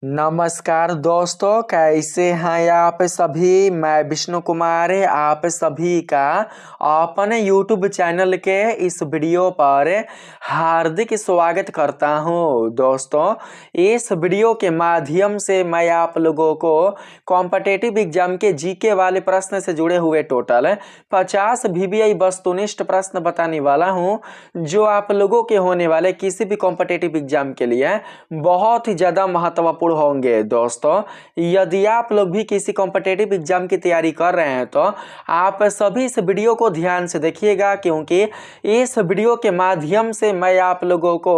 नमस्कार दोस्तों, कैसे हैं आप सभी। मैं विष्णु कुमार आप सभी का अपने YouTube चैनल के इस वीडियो पर हार्दिक स्वागत करता हूं। दोस्तों, इस वीडियो के माध्यम से मैं आप लोगों को कॉम्पिटिटिव एग्जाम के जीके वाले प्रश्न से जुड़े हुए टोटल 50 VBI वस्तुनिष्ठ प्रश्न बताने वाला हूं, जो आप लोगों के होने वाले किसी भी कॉम्पिटिटिव एग्जाम के लिए बहुत ही ज़्यादा महत्वपूर्ण होंगे। दोस्तों, यदि आप लोग भी किसी कॉम्पिटिटिव एग्जाम की तैयारी कर रहे हैं तो आप सभी इस वीडियो को ध्यान से देखिएगा, क्योंकि इस वीडियो के माध्यम से मैं आप लोगों को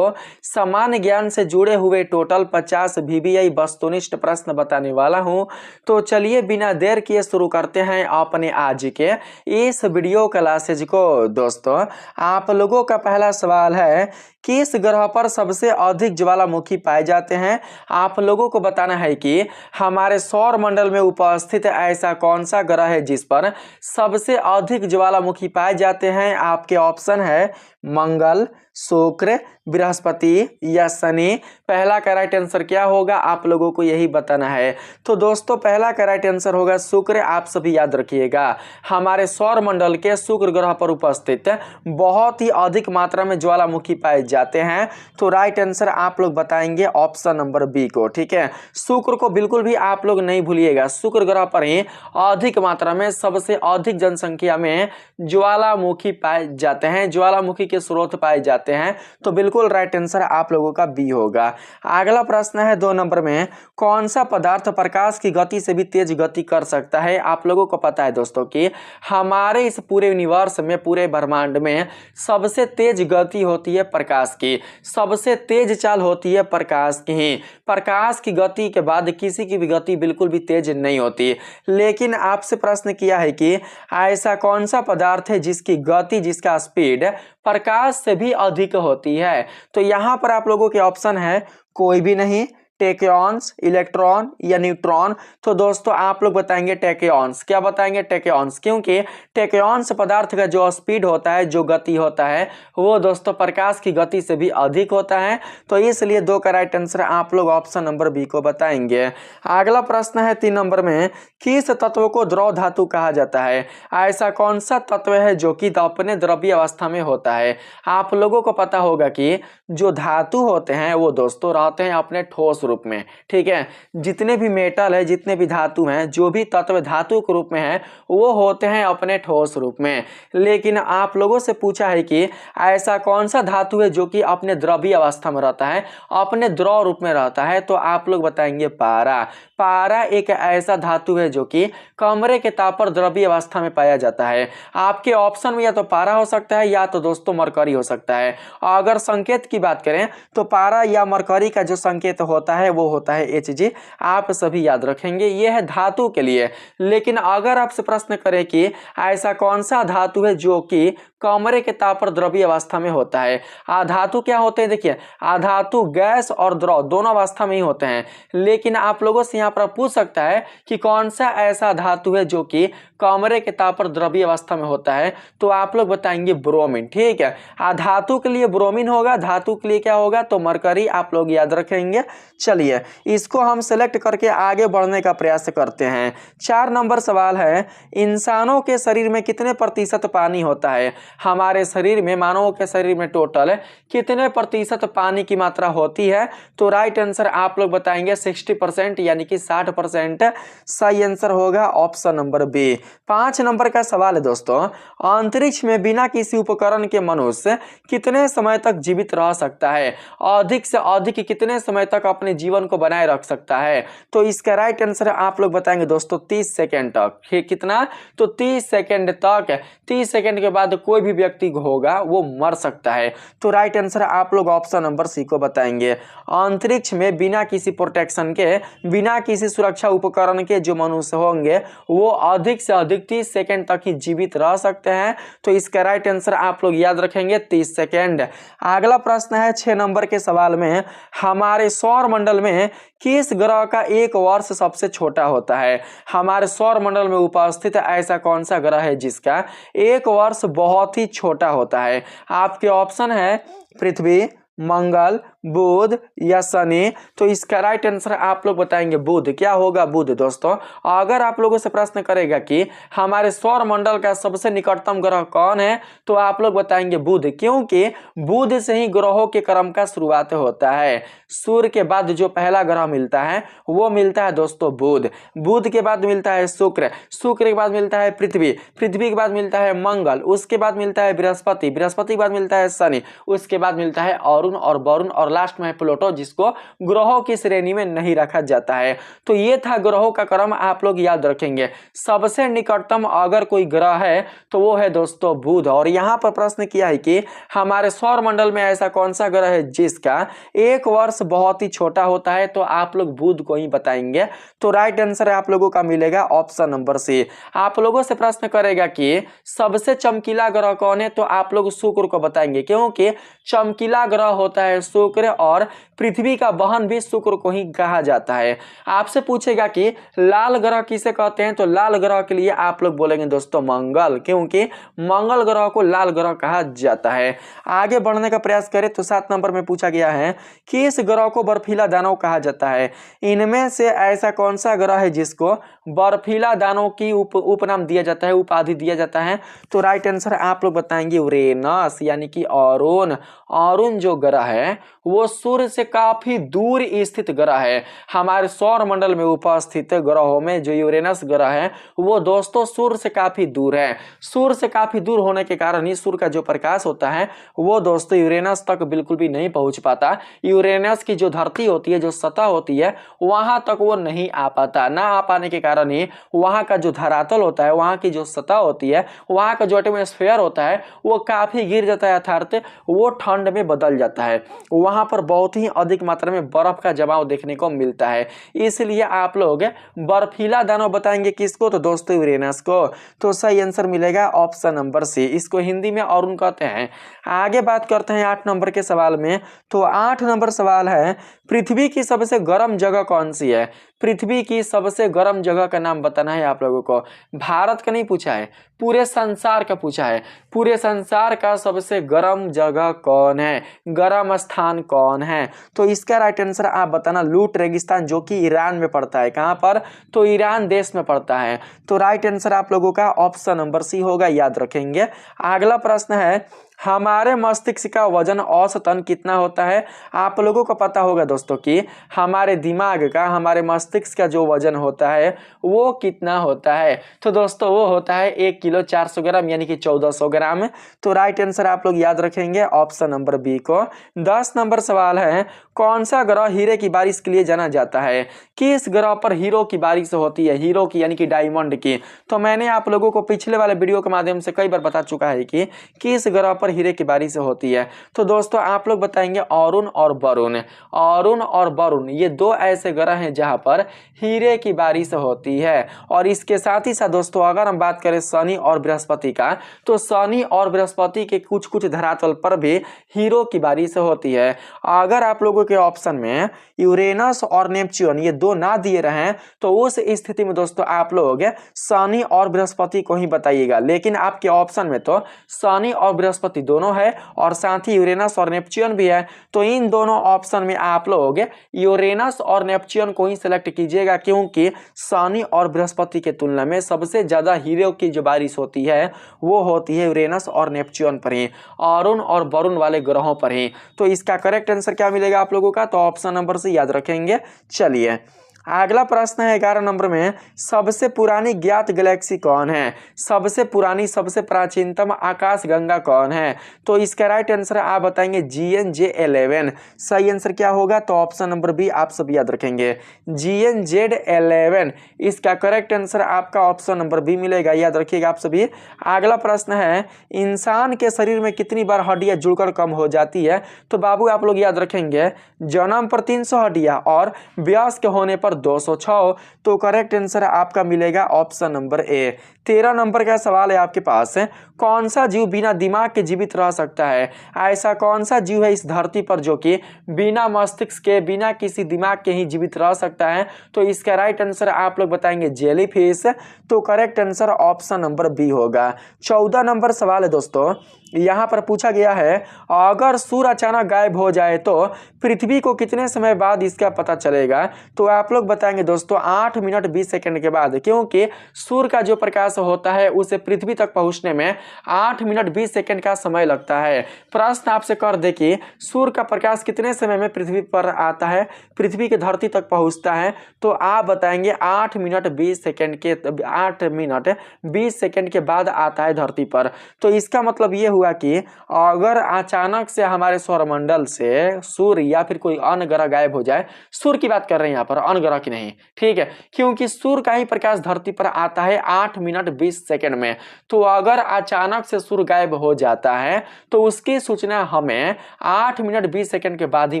सामान्य ज्ञान से जुड़े हुए टोटल 50 VBI वस्तुनिष्ठ प्रश्न बताने वाला हूं। तो चलिए बिना देर किए शुरू करते हैं अपने आज के इस वीडियो क्लासेज को। दोस्तों, आप लोगों का पहला सवाल है, किस ग्रह पर सबसे अधिक ज्वालामुखी पाए जाते हैं। आप लोगों को बताना है कि हमारे सौर मंडल में उपस्थित ऐसा कौन सा ग्रह है जिस पर सबसे अधिक ज्वालामुखी पाए जाते हैं। आपके ऑप्शन है मंगल, शुक्र, बृहस्पति या शनि। पहला का राइट आंसर क्या होगा, आप लोगों को यही बताना है। तो दोस्तों, पहला का राइट आंसर होगा शुक्र। आप सभी याद रखिएगा, हमारे सौर मंडल के शुक्र ग्रह पर उपस्थित बहुत ही अधिक मात्रा में ज्वालामुखी पाए जाते हैं। तो राइट आंसर आप लोग बताएंगे ऑप्शन नंबर बी को। ठीक है, शुक्र को बिल्कुल भी आप लोग नहीं भूलिएगा। शुक्र ग्रह पर ही अधिक मात्रा में सबसे अधिक जनसंख्या में ज्वालामुखी पाए जाते हैं, ज्वालामुखी के स्रोत पाए जाते हैं। तो बिल्कुल राइट आंसर आप लोगों का बी होगा। अगला प्रश्न है 2 नंबर में, कौन सा पदार्थ प्रकाश की गति से भी तेज गति कर सकता है। आप लोगों को पता है दोस्तों कि हमारे इस पूरे यूनिवर्स में, पूरे ब्रह्मांड में सबसे तेज गति होती है प्रकाश की, सबसे तेज चाल होती है प्रकाश की ही। प्रकाश की गति के बाद किसी की भी गति बिल्कुल भी तेज नहीं होती। लेकिन आपसे प्रश्न किया है कि ऐसा कौन सा पदार्थ है जिसकी गति, जिसका स्पीड प्रकाश से भी अधिक होती है। तो यहां पर आप लोगों के ऑप्शन है कोई भी नहीं, टैक्योन्स, इलेक्ट्रॉन या न्यूट्रॉन। तो दोस्तों आप लोग बताएंगे टैक्योन्स। क्या बताएंगे? टैक्योन्स, क्योंकि टैक्योन्स पदार्थ का जो स्पीड होता है, जो गति होता है, वो दोस्तों प्रकाश की गति से भी अधिक होता है। तो इसलिए 2 का राइट आंसर आप लोग ऑप्शन नंबर बी को बताएंगे। अगला प्रश्न है 3 नंबर में, किस तत्व को द्रव धातु कहा जाता है। ऐसा कौन सा तत्व है जो कि अपने द्रव्य अवस्था में होता है। आप लोगों को पता होगा कि जो धातु होते हैं वो दोस्तों रहते हैं अपने ठोस रूप में। ठीक है, जितने भी मेटल है, जितने भी धातु हैं, जो भी तत्व धातु के रूप में है, वो होते हैं अपने ठोस रूप में। लेकिन आप लोगों से पूछा है कि ऐसा कौन सा धातु है जो कि अपने द्रव्य अवस्था में रहता है, अपने द्रव रूप में रहता है। तो आप लोग बताएंगे पारा। पारा एक ऐसा धातु है जो कि कमरे के ताप पर द्रव्य अवस्था में पाया जाता है। आपके ऑप्शन में या तो पारा हो सकता है या तो दोस्तों मरकरी हो सकता है। अगर संकेत की बात करें तो पारा या मरकरी का जो संकेत होता है वो होता है Hg। आप सभी याद रखेंगे, ये है धातु के लिए। लेकिन अगर आपसे प्रश्न करें कि ऐसा कौन सा धातु है जो कि कमरे के ताप पर द्रव्य अवस्था में होता है। अधातु क्या होते हैं? देखिए, अधातु गैस और द्रव दोनों अवस्था में ही होते हैं। लेकिन आप लोगों से यहाँ पर पूछ सकता है कि कौन सा ऐसा धातु है जो कि कमरे के ताप पर द्रव्य अवस्था में होता है। तो आप लोग बताएंगे ब्रोमीन। ठीक है, अधातु के लिए ब्रोमीन होगा, धातु के लिए क्या होगा तो मरकरी। आप लोग याद रखेंगे। चलिए, इसको हम सेलेक्ट करके आगे बढ़ने का प्रयास करते हैं। 4 नंबर सवाल है, इंसानों के शरीर में कितने प्रतिशत पानी होता है। हमारे शरीर में, मानवों के शरीर में टोटल कितने प्रतिशत पानी की मात्रा होती है। तो राइट आंसर आप लोग बताएंगे 60%, यानी कि 60%। सही आंसर होगा ऑप्शन नंबर बी। 5 नंबर का सवाल है दोस्तों, अंतरिक्ष में बिना किसी उपकरण के मनुष्य कितने समय तक जीवित रह सकता है। अधिक से अधिक कितने समय तक अपने जीवन को बनाए रख सकता है। तो इसका राइट आंसर आप लोग बताएंगे दोस्तों 30 सेकेंड तक। कितना? तो 30 सेकेंड तक। 30 सेकेंड के बाद कोई भी व्यक्ति होगा वो मर सकता है। तो राइट आंसर आप लोग ऑप्शन नंबर सी को बताएंगे। अंतरिक्ष में बिना किसी प्रोटेक्शन के, बिना किसी सुरक्षा उपकरण के जो मनुष्य होंगे वो अधिक से अधिक 30 सेकेंड तक ही जीवित रह सकते हैं। तो इसका राइट आंसर आप लोग याद रखेंगे 30 सेकेंड। अगला प्रश्न है 6 नंबर के सवाल में, हमारे सौर मंडल में किस ग्रह का एक वर्ष सबसे छोटा होता है। हमारे सौर मंडल में उपस्थित ऐसा कौन सा ग्रह है जिसका एक वर्ष बहुत ही छोटा होता है। आपके ऑप्शन है पृथ्वी, मंगल, बुध या शनि? तो इसका राइट आंसर आप लोग बताएंगे बुध। क्या होगा? बुध। दोस्तों अगर आप लोगों से प्रश्न करेगा कि हमारे सौर मंडल का सबसे निकटतम ग्रह कौन है, तो आप लोग बताएंगे बुध, क्योंकि बुध से ही ग्रहों के क्रम का शुरुआत होता है। सूर्य के बाद जो पहला ग्रह मिलता है वो मिलता है दोस्तों बुध। बुध के बाद मिलता है शुक्र, शुक्र के बाद मिलता है पृथ्वी, पृथ्वी के बाद मिलता है मंगल, उसके बाद मिलता है बृहस्पति, बृहस्पति के बाद मिलता है शनि, उसके बाद मिलता है अरुण और वरुण, और लास्ट में है प्लूटो, जिसको ग्रहों की श्रेणी में नहीं रखा जाता है। तो ये था ग्रहों का क्रम, आप लोग याद रखेंगे। सबसे निकटतम अगर कोई ग्रह है तो वो है दोस्तों बुध। और यहाँ पर प्रश्न किया है कि हमारे सौर मंडल में ऐसा कौन सा ग्रह है जिसका एक वर्ष बहुत ही छोटा होता है, तो आप लोग बुध को ही बताएंगे। तो राइट आंसर आप लोगों का मिलेगा ऑप्शन नंबर सी। आप लोगों से प्रश्न करेगा कि सबसे चमकीला ग्रह कौन है, तो आप लोग शुक्र को बताएंगे, क्योंकि चमकीला ग्रह होता है शुक्र, और पृथ्वी का बहन भी शुक्र को ही कहा जाता है। आपसे पूछेगा कि लाल ग्रह किसे कहते हैं, तो लाल ग्रह के लिए आप लोग बोलेंगे दोस्तों मंगल, क्योंकि मंगल ग्रह को लाल ग्रह कहा जाता है। आगे बढ़ने का प्रयास करें तो 7 नंबर में पूछा गया है कि इस ग्रह को बर्फीला दानव कहा जाता है। इनमें से ऐसा कौन सा ग्रह है जिसको बर्फीला दानव की उपनाम दिया जाता है, उपाधि दिया जाता है? तो राइट आंसर आप लोग बताएंगे यूरेनस, यानी कि अरुण। अरुण जो ग्रह है वो सूर्य से काफी दूर स्थित ग्रह है। हमारे सौर मंडल में उपस्थित ग्रहों में जो यूरेनस ग्रह है वो दोस्तों सूर्य से काफी दूर है। सूर्य से काफी दूर होने के कारण ही सूर्य का जो प्रकाश होता है वो दोस्तों यूरेनस तक बिल्कुल भी नहीं पहुंच पाता। यूरेनस की जो धरती होती है, जो सतह होती है, वहां तक वो नहीं आ पाता। ना आ पाने के कारण ही वहां का जो धरातल होता है, वहां की जो सतह होती है, वहां का जो एटमॉस्फेयर होता है वो काफी गिर जाता है, अर्थात वो ठंड में बदल जाता है। वहां पर बहुत ही अधिक मात्रा में बर्फ का जमाव देखने को मिलता है। इसलिए आप लोग बर्फीला दानव बताएंगे किसको, तो दोस्तों यूरेनस को। तो सही आंसर मिलेगा ऑप्शन नंबर सी। इसको हिंदी में अरुण कहते हैं। आगे बात करते हैं 8 नंबर के सवाल में। तो 8 नंबर सवाल है, पृथ्वी की सबसे गर्म जगह कौन सी है? पृथ्वी की सबसे गर्म जगह का नाम बताना है आप लोगों को। भारत का नहीं पूछा है, पूरे संसार का पूछा है। पूरे संसार का सबसे गर्म जगह कौन है, गर्म स्थान कौन है? तो इसका राइट आंसर आप बताना लूट रेगिस्तान, जो कि ईरान में पड़ता है। कहां पर? तो ईरान देश में पड़ता है। तो राइट आंसर आप लोगों का ऑप्शन नंबर सी होगा, याद रखेंगे। अगला प्रश्न है, हमारे मस्तिष्क का वजन औसतन कितना होता है? आप लोगों को पता होगा दोस्तों कि हमारे दिमाग का, हमारे मस्तिष्क का जो वजन होता है वो कितना होता है? तो दोस्तों वो होता है 1 किलो 400 ग्राम, यानी कि 1400 ग्राम। तो राइट आंसर आप लोग याद रखेंगे ऑप्शन नंबर बी को। 10 नंबर सवाल है, कौन सा ग्रह हीरे की बारिश के लिए जाना जाता है? किस ग्रह पर हीरो की बारिश होती है? हीरो की यानी कि डायमंड की। तो मैंने आप लोगों को पिछले वाले वीडियो के माध्यम से कई बार बता चुका है कि किस ग्रह पर हीरे की बारिश होती है। तो दोस्तों आप लोग बताएंगे अरुण और वरुण। अरुण और वरुण ये दो ऐसे ग्रह हैं जहां पर हीरे की बारिश होती है। और इसके साथ ही साथ दोस्तों अगर हम बात करें शनि और बृहस्पति का, तो शनि और बृहस्पति के कुछ कुछ धरातल पर भी हीरो की बारिश होती है। अगर आप लोगों के ऑप्शन में यूरेनस और नेपच्यून ये दो ना दिए रहे तो उस स्थिति में दोस्तों आप लोग शनि और बृहस्पति को ही बताइएगा। लेकिन आपके ऑप्शन में तो शनि और बृहस्पति दोनों है और साथ ही यूरेनस और नेपच्यून भी है। तो इन दोनों ऑप्शन में आप लोग यूरेनस और नेपच्यून को ही सिलेक्ट कीजिएगा, क्योंकि शनि और बृहस्पति के तुलना में सबसे ज्यादा हीरो की जो बारिश होती है वो होती है यूरेनस और नेपच्यून पर ही, अरुण और वरुण वाले ग्रहों पर ही। तो इसका करेक्ट आंसर क्या मिलेगा आप लोगों का? तो ऑप्शन नंबर से याद रखेंगे। चलिए अगला प्रश्न है 11 नंबर में, सबसे पुरानी ज्ञात गैलेक्सी कौन है? सबसे पुरानी, सबसे प्राचीनतम आकाश गंगा कौन है? तो इसका राइट आंसर आप बताएंगे GNZ11। सही आंसर क्या होगा? तो ऑप्शन नंबर बी आप सब याद रखेंगे, GNZ11। इसका करेक्ट आंसर आपका ऑप्शन नंबर बी मिलेगा, याद रखिएगा आप सभी। अगला प्रश्न है, इंसान के शरीर में कितनी बार हड्डियां जुड़कर कम हो जाती है? तो बाबू आप लोग याद रखेंगे, जन्म पर 300 हड्डियां और वयस्क होने पर 206। तो करेक्ट आंसर आपका मिलेगा ऑप्शन नंबर ए, 13 नंबर का सवाल है आपके पास, कौन सा जीव बिना दिमाग के जीवित रह सकता है? ऐसा कौन सा जीव है इस धरती पर जो कि बिना मस्तिष्क के, बिना किसी दिमाग के ही जीवित रह सकता है? तो इसका राइट आंसर आप लोग बताएंगे जेलीफिश। तो correct answer option number B होगा। 14 नंबर सवाल है दोस्तों, यहाँ पर पूछा गया है अगर सूर्य अचानक गायब हो जाए तो पृथ्वी को कितने समय बाद इसका पता चलेगा? तो आप लोग बताएंगे दोस्तों 8 मिनट 20 सेकंड के बाद, क्योंकि सूर्य का जो प्रकाश होता है उसे पृथ्वी तक पहुंचने में 8 मिनट 20 सेकंड का समय लगता है। प्रश्न आपसे कर दे कि सूर्य का प्रकाश कितने समय में पृथ्वी पर आता है, पृथ्वी की धरती तक पहुंचता है? तो आप बताएंगे 8 मिनट 20 सेकंड के 8 मिनट 20 सेकंड के बाद आता है धरती पर। तो इसका मतलब ये हुआ कि अगर अचानक से हमारे सौरमंडल से सूर्य या फिर कोई अन्य ग्रह गायब हो जाए, सूर्य की बात कर रहे हैं यहाँ पर, अन्य ग्रह की नहीं, ठीक है, क्योंकि सूर्य का ही प्रकाश धरती पर आता है 8 मिनट 20 सेकंड में। तो अगर अचानक से सूर्य गायब हो जाता है तो उसकी सूचना हमें 8 मिनट 20 सेकंड के बाद ही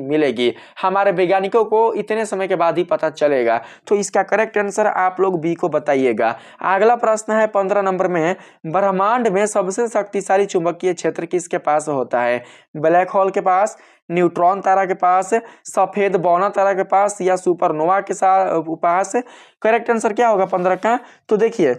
मिलेगी, हमारे वैज्ञानिकों को इतने समय के बाद ही पता चलेगा। तो इसका करेक्ट आंसर आप लोग बी को बताइएगा। अगला प्रश्न है 15 नंबर में, ब्रह्मांड में सबसे शक्तिशाली चुंबकीय क्षेत्र किसके पास होता है? ब्लैक होल के पास, न्यूट्रॉन तारा के पास, सफेद बौना तारा के पास, या सुपरनोवा के पास? करेक्ट आंसर क्या होगा 15 का? तो देखिए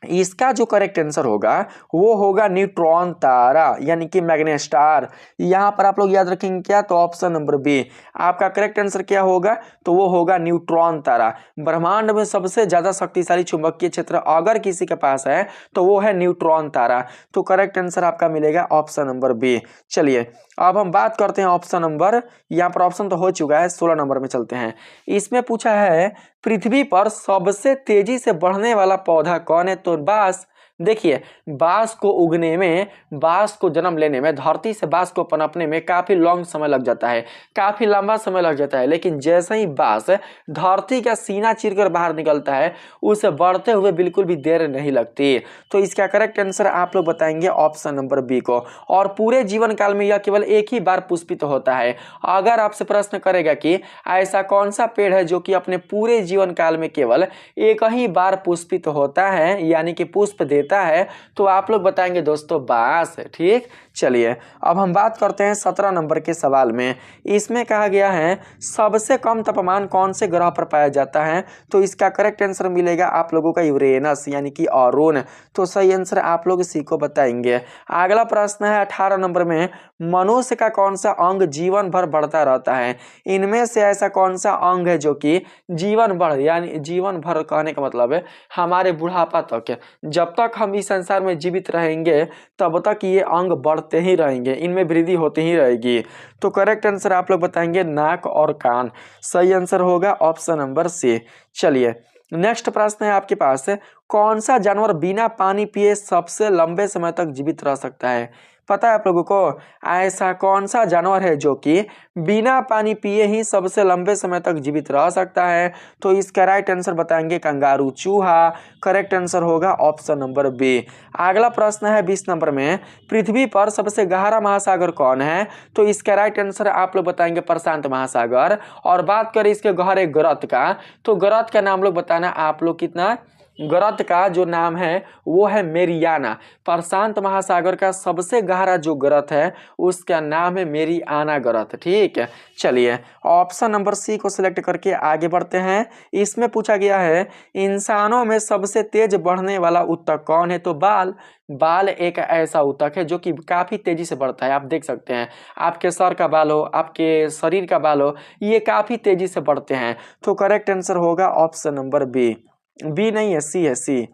इसका जो करेक्ट आंसर होगा वो होगा न्यूट्रॉन तारा, यानी कि मैग्नेट स्टार। यहाँ पर आप लोग याद रखेंगे क्या? तो ऑप्शन नंबर बी आपका करेक्ट आंसर क्या होगा? तो वो होगा न्यूट्रॉन तारा। ब्रह्मांड में सबसे ज्यादा शक्तिशाली चुंबकीय क्षेत्र अगर किसी के पास है तो वो है न्यूट्रॉन तारा। तो करेक्ट आंसर आपका मिलेगा ऑप्शन नंबर बी। चलिए अब हम बात करते हैं ऑप्शन नंबर, यहाँ पर ऑप्शन तो हो चुका है, 16 नंबर में चलते हैं। इसमें पूछा है पृथ्वी पर सबसे तेजी से बढ़ने वाला पौधा कौन है? तो बांस। देखिए बांस को उगने में, बांस को जन्म लेने में, धरती से बांस को पनपने में काफी लॉन्ग समय लग जाता है, काफी लंबा समय लग जाता है, लेकिन जैसे ही बांस धरती का सीना चीरकर बाहर निकलता है उसे बढ़ते हुए बिल्कुल भी देर नहीं लगती। तो इसका करेक्ट आंसर आप लोग बताएंगे ऑप्शन नंबर बी को। और पूरे जीवन काल में यह केवल एक ही बार पुष्पित होता है। अगर आपसे प्रश्न करेगा कि ऐसा कौन सा पेड़ है जो कि अपने पूरे जीवन काल में केवल एक ही बार पुष्पित होता है, यानी कि पुष्प देता है, तो आप लोग बताएंगे दोस्तों बांस। ठीक, चलिए अब हम बात करते हैं 17 नंबर के सवाल में। इसमें कहा गया है सबसे कम तापमान कौन से ग्रह पर पाया जाता है? तो इसका करेक्ट आंसर मिलेगा आप लोगों का यूरेनस, यानी कि अरुण। तो सही आंसर आप लोग इसी को बताएंगे। अगला प्रश्न है 18 नंबर में, मनुष्य का कौन सा अंग जीवन भर बढ़ता रहता है? इनमें से ऐसा कौन सा अंग है जो कि जीवन भर, यानी जीवन भर कहने का मतलब है हमारे बुढ़ापा तक, जब तक हम इस संसार में जीवित रहेंगे तब तक ये अंग बढ़ते ही रहेंगे, इनमें वृद्धि होती ही रहेगी। तो करेक्ट आंसर आप लोग बताएंगे नाक और कान। सही आंसर होगा ऑप्शन नंबर सी। चलिए नेक्स्ट प्रश्न है आपके पास, कौन सा जानवर बिना पानी पिए सबसे लंबे समय तक जीवित रह सकता है? पता है आप लोगों को ऐसा कौन सा जानवर है जो कि बिना पानी पिए ही सबसे लंबे समय तक जीवित रह सकता है? तो इसका राइट आंसर बताएंगे कंगारू, चूहा। करेक्ट आंसर होगा ऑप्शन नंबर बी। अगला प्रश्न है 20 नंबर में, पृथ्वी पर सबसे गहरा महासागर कौन है? तो इसका राइट आंसर आप लोग बताएंगे प्रशांत महासागर। और बात करें इसके गहरे गर्त का, तो गर्त का नाम लोग बताना आप लोग कितना, गर्त का जो नाम है वो है मेरियाना। प्रशांत महासागर का सबसे गहरा जो गर्त है उसका नाम है मेरियाना गर्त। ठीक है, चलिए ऑप्शन नंबर सी को सिलेक्ट करके आगे बढ़ते हैं। इसमें पूछा गया है इंसानों में सबसे तेज बढ़ने वाला ऊतक कौन है? तो बाल। बाल एक ऐसा ऊतक है जो कि काफी तेजी से बढ़ता है। आप देख सकते हैं आपके सर का बाल हो, आपके शरीर का बाल हो, ये काफी तेजी से बढ़ते हैं। तो करेक्ट आंसर होगा ऑप्शन नंबर बी। बी नहीं है, सी है, सी।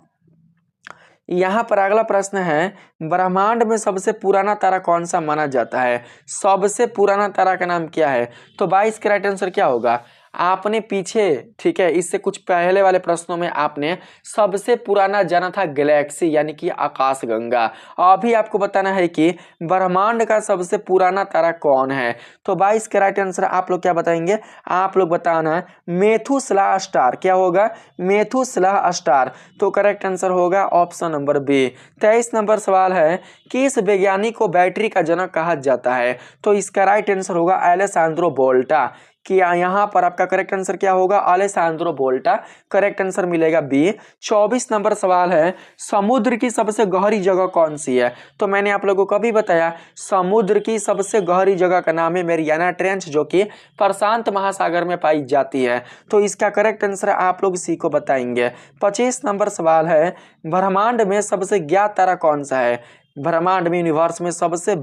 यहाँ पर अगला प्रश्न है, ब्रह्मांड में सबसे पुराना तारा कौन सा माना जाता है? सबसे पुराना तारा का नाम क्या है? तो 22 का राइट आंसर क्या होगा? आपने पीछे, ठीक है, इससे कुछ पहले वाले प्रश्नों में आपने सबसे पुराना जाना था गैलेक्सी, यानी कि आकाशगंगा। अभी आपको बताना है कि ब्रह्मांड का सबसे पुराना तारा कौन है। तो 22 का राइट आंसर आप लोग क्या बताएंगे? आप लोग बताना मेथुसेलाह स्टार। क्या होगा? मेथुसेलाह स्टार। तो करेक्ट आंसर होगा ऑप्शन नंबर बी। 23 नंबर सवाल है, किस वैज्ञानिक को बैटरी का जनक कहा जाता है? तो इसका राइट आंसर होगा एलेसांद्रो वोल्टा। कि यहाँ पर आपका करेक्ट आंसर क्या होगा, अलेसांद्रो वोल्टा, करेक्ट आंसर मिलेगा बी। 24 नंबर सवाल है, समुद्र की सबसे गहरी जगह कौन सी है? तो मैंने आप लोगों को अभी बताया समुद्र की सबसे गहरी जगह का नाम है मैरियाना ट्रेंच, जो कि प्रशांत महासागर में पाई जाती है। तो इसका करेक्ट आंसर आप लोग सी को बताएंगे। 25 नंबर सवाल है, ब्रह्मांड में सबसे ज्ञात तारा कौन सा है? ब्रह्मांड में यूनिवर्स में सबसे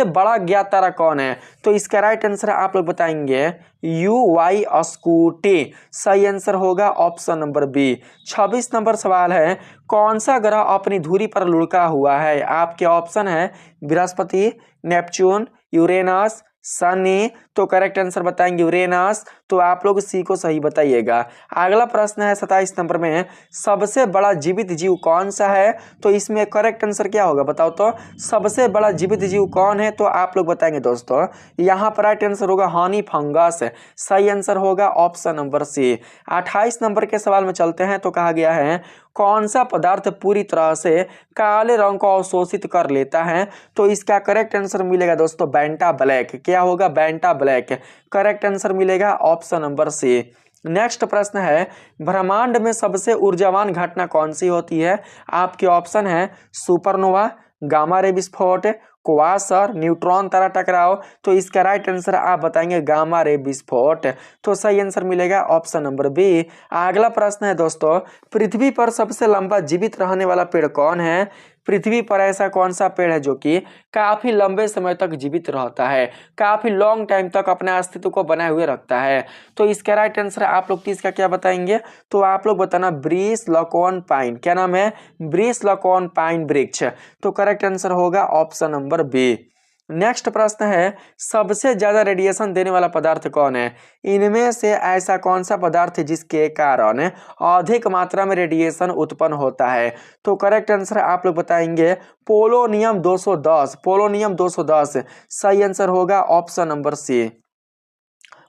बड़ा ज्ञात तारा कौन है? तो इसका राइट आंसर आप लोग बताएंगे UY स्कूटी, सही आंसर होगा ऑप्शन नंबर बी। 26 नंबर सवाल है, कौन सा ग्रह अपनी धुरी पर लुढ़का हुआ है? आपके ऑप्शन है बृहस्पति, नेपच्यून, यूरेनस, शनि। तो करेक्ट आंसर बताएंगे यूरेनस। तो आप लोग सी को सही बताइएगा। अगला प्रश्न है 27 नंबर में, सबसे बड़ा जीवित जीव कौन सा है? तो इसमें करेक्ट आंसर क्या होगा बताओ तो, सबसे बड़ा जीवित जीव कौन है? तो आप लोग बताएंगे दोस्तों, यहाँ पर राइट आंसर होगा हनी फंगस, सही आंसर होगा ऑप्शन नंबर सी। 28 नंबर के सवाल में चलते हैं। तो कहा गया है, कौन सा पदार्थ पूरी तरह से काले रंग को अवशोषित कर लेता है? तो इसका करेक्ट आंसर मिलेगा दोस्तों बेंटा ब्लैक। क्या होगा? बेंटा ब्लैक, करेक्ट आंसर मिलेगा ऑप्शन नंबर सी। नेक्स्ट प्रश्न है, ब्रह्मांड में सबसे ऊर्जावान घटना कौन सी होती है? आपके ऑप्शन है सुपरनोवा, गामा रे विस्फोट, क्वासर, न्यूट्रॉन तारा टकराव। तो इसका राइट आंसर आप बताएंगे गामा रे विस्फोट। तो सही आंसर मिलेगा ऑप्शन नंबर बी। अगला प्रश्न है दोस्तों, पृथ्वी पर सबसे लंबा जीवित रहने वाला पेड़ कौन है? पृथ्वी पर ऐसा कौन सा पेड़ है जो कि काफी लंबे समय तक जीवित रहता है, काफी लॉन्ग टाइम तक अपने अस्तित्व को बनाए हुए रखता है? तो इसका राइट आंसर आप लोग इसका क्या बताएंगे? तो आप लोग बताना ब्रीस लॉकॉन पाइन। क्या नाम है? ब्रीस लॉकॉन पाइन वृक्ष। तो करेक्ट आंसर होगा ऑप्शन नंबर बी। नेक्स्ट प्रश्न है, सबसे ज्यादा रेडिएशन देने वाला पदार्थ कौन है? इनमें से ऐसा कौन सा पदार्थ है जिसके कारण अधिक मात्रा में रेडिएशन उत्पन्न होता है? तो करेक्ट आंसर आप लोग बताएंगे पोलोनियम 210, पोलोनियम 210, सही आंसर होगा ऑप्शन नंबर सी।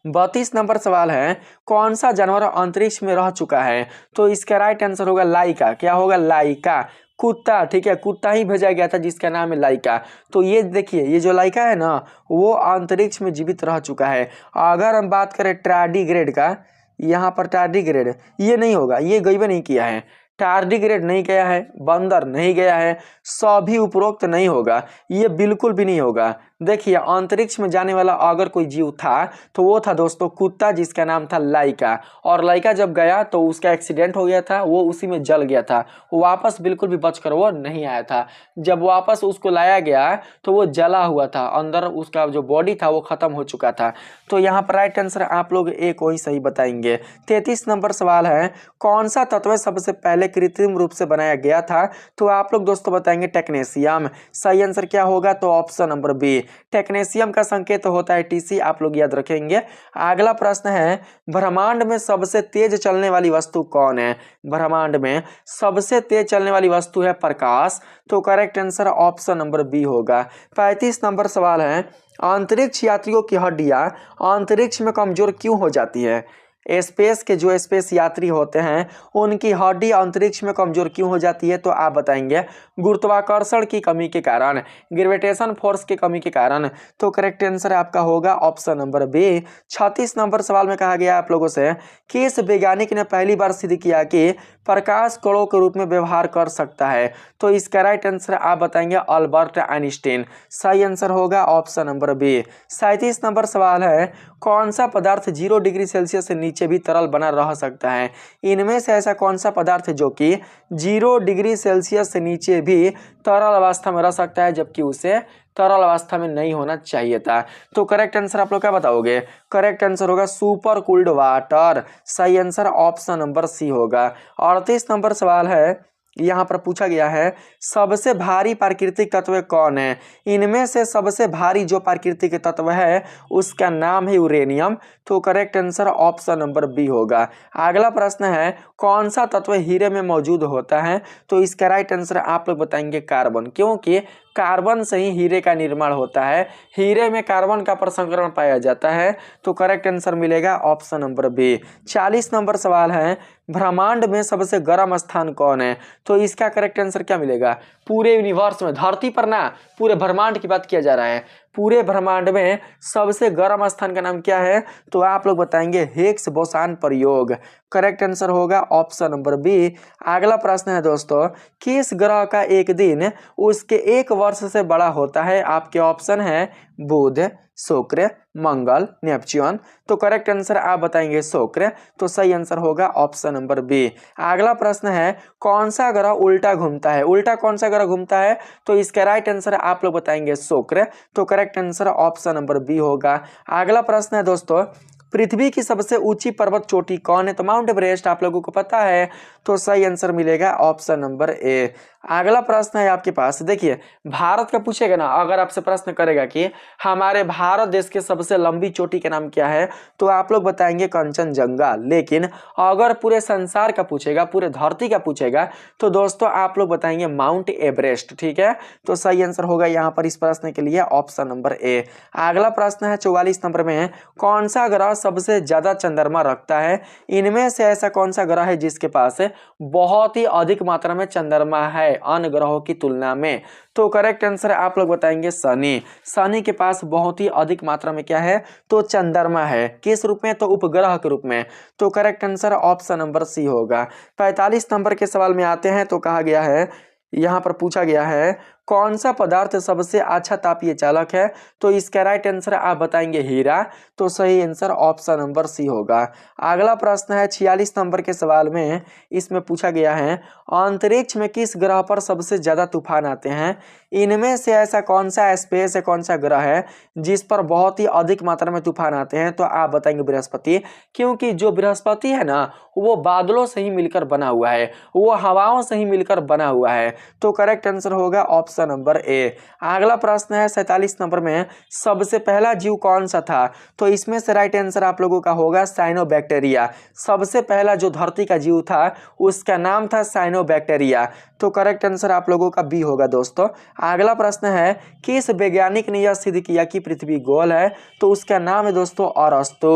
32 नंबर सवाल है, कौन सा जानवर अंतरिक्ष में रह चुका है? तो इसका राइट आंसर होगा लाइका। क्या होगा? लाइका, कुत्ता। ठीक है, कुत्ता ही भेजा गया था जिसका नाम है लाइका। तो ये देखिए, ये जो लाइका है ना, वो अंतरिक्ष में जीवित रह चुका है। अगर हम बात करें टार्डिग्रेड का, यहाँ पर टार्डिग्रेड ये नहीं होगा, ये गई नहीं किया है, टार्डिग्रेड नहीं गया है, बंदर नहीं गया है, सभी उपरोक्त नहीं होगा, ये बिल्कुल भी नहीं होगा। देखिए, अंतरिक्ष में जाने वाला अगर कोई जीव था तो वो था दोस्तों कुत्ता, जिसका नाम था लाइका। और लाइका जब गया तो उसका एक्सीडेंट हो गया था, वो उसी में जल गया था, वो वापस बिल्कुल भी बचकर वो नहीं आया था। जब वापस उसको लाया गया तो वो जला हुआ था, अंदर उसका जो बॉडी था वो खत्म हो चुका था। तो यहाँ पर राइट आंसर आप लोग एक को ही सही बताएंगे। 33 नंबर सवाल है, कौन सा तत्व सबसे पहले कृत्रिम रूप से बनाया गया था? तो आप लोग दोस्तों बताएंगे टेक्नेशियम। सही आंसर क्या होगा? तो ऑप्शन नंबर बी, टेक्नेशियम का संकेत होता है टीसी, आप लोग याद रखेंगे। अगला प्रश्न है, ब्रह्मांड में सबसे तेज चलने वाली वस्तु कौन है? ब्रह्मांड में सबसे तेज चलने वाली वस्तु है प्रकाश। तो correct answer option number B होगा। 35 नंबर सवाल है, अंतरिक्ष यात्रियों की हड्डियां अंतरिक्ष में कमजोर क्यों हो जाती है? स्पेस के जो स्पेस यात्री होते हैं उनकी हड्डी अंतरिक्ष में कमजोर क्यों हो जाती है? तो आप बताएंगे गुरुत्वाकर्षण की कमी के कारण, ग्रेविटेशन फोर्स की कमी के कारण। तो करेक्ट आंसर आपका होगा ऑप्शन नंबर बी। 36 नंबर सवाल में कहा गया आप लोगों से, किस वैज्ञानिक ने पहली बार सिद्ध किया कि प्रकाश कणों के रूप में व्यवहार कर सकता है? तो इसका राइट आंसर आप बताएंगे अल्बर्ट आइंस्टीन। सही आंसर होगा ऑप्शन नंबर बी। 37 नंबर सवाल है, कौन सा पदार्थ 0 डिग्री सेल्सियस से नीचे भी तरल बना रह सकता है? इनमें से ऐसा कौन सा पदार्थ है जो कि 0 डिग्री सेल्सियस से नीचे भी तरल अवस्था में रह सकता है, जबकि उसे तरल अवस्था में नहीं होना चाहिए था? तो करेक्ट आंसर आप लोग क्या बताओगे? करेक्ट आंसर होगा सुपर कूल्ड वाटर। सही आंसर ऑप्शन नंबर सी होगा। 38 नंबर सवाल है, यहाँ पर पूछा गया है, सबसे भारी प्राकृतिक तत्व कौन है? इनमें से सबसे भारी जो प्राकृतिक तत्व है उसका नाम है यूरेनियम। तो correct answer option number B होगा। अगला प्रश्न है, कौन सा तत्व हीरे में मौजूद होता है? तो इसका राइट आंसर आप लोग बताएंगे कार्बन, क्योंकि कार्बन से ही हीरे का निर्माण होता है, हीरे में कार्बन का प्रसंस्करण पाया जाता है। तो करेक्ट आंसर मिलेगा ऑप्शन नंबर बी। 40 नंबर सवाल है, ब्रह्मांड में सबसे गर्म स्थान कौन है? तो इसका करेक्ट आंसर क्या मिलेगा? पूरे यूनिवर्स में, धरती पर ना, पूरे ब्रह्मांड की बात किया जा रहा है, पूरे ब्रह्मांड में सबसे गर्म स्थान का नाम क्या है? तो आप लोग बताएंगे हिग्स बोसान प्रयोग। करेक्ट आंसर होगा ऑप्शन नंबर बी। अगला प्रश्न है दोस्तों, किस ग्रह का एक दिन उसके एक वर्ष से बड़ा होता है? आपके ऑप्शन है बुध, शुक्र, मंगल, नेपच्यून। तो करेक्ट आंसर आप बताएंगे शुक्र। तो सही आंसर होगा ऑप्शन नंबर बी। अगला प्रश्न है, कौन सा ग्रह उल्टा घूमता है? उल्टा कौन सा ग्रह घूमता है? तो इसका राइट आंसर आप लोग बताएंगे शुक्र। तो correct answer option number B होगा। अगला प्रश्न है दोस्तों, पृथ्वी की सबसे ऊंची पर्वत चोटी कौन है? तो माउंट एवरेस्ट आप लोगों को पता है। तो सही आंसर मिलेगा ऑप्शन नंबर ए। अगला प्रश्न है आपके पास, देखिए भारत का पूछेगा ना, अगर आपसे प्रश्न करेगा कि हमारे भारत देश के सबसे लंबी चोटी का नाम क्या है? तो आप लोग बताएंगे कंचनजंगा। लेकिन अगर पूरे संसार का पूछेगा, पूरे धरती का पूछेगा, तो दोस्तों आप लोग बताएंगे माउंट एवरेस्ट। ठीक है, तो सही आंसर होगा यहाँ पर इस प्रश्न के लिए ऑप्शन नंबर ए। अगला प्रश्न है 44 नंबर में, कौन सा ग्रह सबसे ज्यादा चंद्रमा रखता है? इनमें से ऐसा कौन सा ग्रह है जिसके पास बहुत ही अधिक मात्रा में चंद्रमा है अन्य ग्रहों की तुलना में? तो करेक्ट आंसर आप लोग बताएंगे शनि। शनि के पास बहुत ही अधिक मात्रा में क्या है? तो चंद्रमा है। किस रूप में? तो उपग्रह के रूप में। तो correct answer option number C होगा। 45 नंबर के सवाल में आते हैं, तो कहा गया है, यहाँ पर पूछा गया है, कौन सा पदार्थ सबसे अच्छा तापीय चालक है? तो इसका राइट आंसर आप बताएंगे हीरा। तो सही आंसर ऑप्शन नंबर सी होगा। अगला प्रश्न है 46 नंबर के सवाल में, इसमें पूछा गया है, अंतरिक्ष में किस ग्रह पर सबसे ज्यादा तूफान आते हैं? इनमें से ऐसा कौन सा स्पेस है, कौन सा ग्रह है जिस पर बहुत ही अधिक मात्रा में तूफान आते हैं? तो आप बताएंगे बृहस्पति, क्योंकि जो बृहस्पति है ना, वो बादलों से ही मिलकर बना हुआ है, वो हवाओं से ही मिलकर बना हुआ है। तो करेक्ट आंसर होगा ऑप्शन नंबर ए। अगला प्रश्न है 47 नंबर में, सबसे पहला जीव कौन सा था? तो इसमें से राइट आंसर आप लोगों का होगा साइनोबैक्टीरिया। सबसे पहला जो धरती का जीव था उसका नाम था साइनोबैक्टीरिया। तो करेक्ट आंसर आप लोगों का बी होगा दोस्तों। अगला प्रश्न है, किस वैज्ञानिक ने यह सिद्ध किया कि पृथ्वी गोल है? तो उसका नाम है दोस्तों अरस्तु।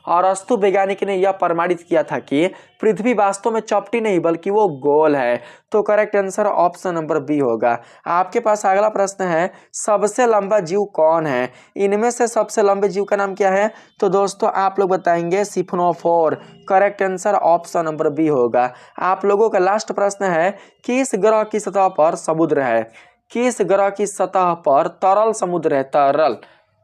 अरस्तु वैज्ञानिक ने यह प्रमाणित किया था कि पृथ्वी वास्तव में चपटी नहीं बल्कि वो गोल है। तो correct answer option number B होगा। आपके पास अगला प्रश्न है, सबसे लंबा जीव कौन है? इनमें से सबसे लंबे जीव का नाम क्या है? तो दोस्तों आप लोग बताएंगे siphonophore. Correct answer option number B होगा। आप लोगों का लास्ट प्रश्न है, किस ग्रह की सतह पर समुद्र है? किस ग्रह की सतह पर तरल समुद्र है? तरल,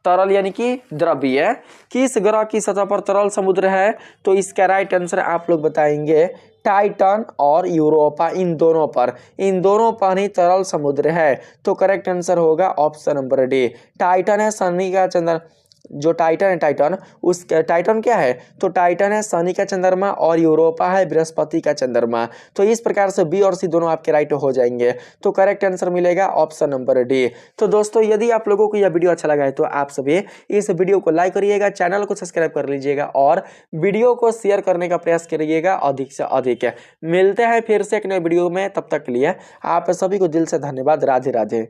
तरल यानी कि द्रव्य। किस ग्रह की सतह पर तरल समुद्र है? तो इसका राइट आंसर आप लोग बताएंगे टाइटन और यूरोपा, इन दोनों पर ही तरल समुद्र है। तो करेक्ट आंसर होगा ऑप्शन नंबर डी। टाइटन है शनि का चंद्र, जो टाइटन है, टाइटन क्या है? तो टाइटन है शनि का चंद्रमा और यूरोपा है बृहस्पति का चंद्रमा। तो इस प्रकार से बी और सी दोनों आपके राइट हो जाएंगे। तो करेक्ट आंसर मिलेगा ऑप्शन नंबर डी। तो दोस्तों यदि आप लोगों को यह वीडियो अच्छा लगा है तो आप सभी इस वीडियो को लाइक करिएगा, चैनल को सब्सक्राइब कर लीजिएगा और वीडियो को शेयर करने का प्रयास करिएगा अधिक से अधिक। मिलते हैं फिर से एक नए वीडियो में, तब तक के लिए आप सभी को दिल से धन्यवाद। राधे राधे।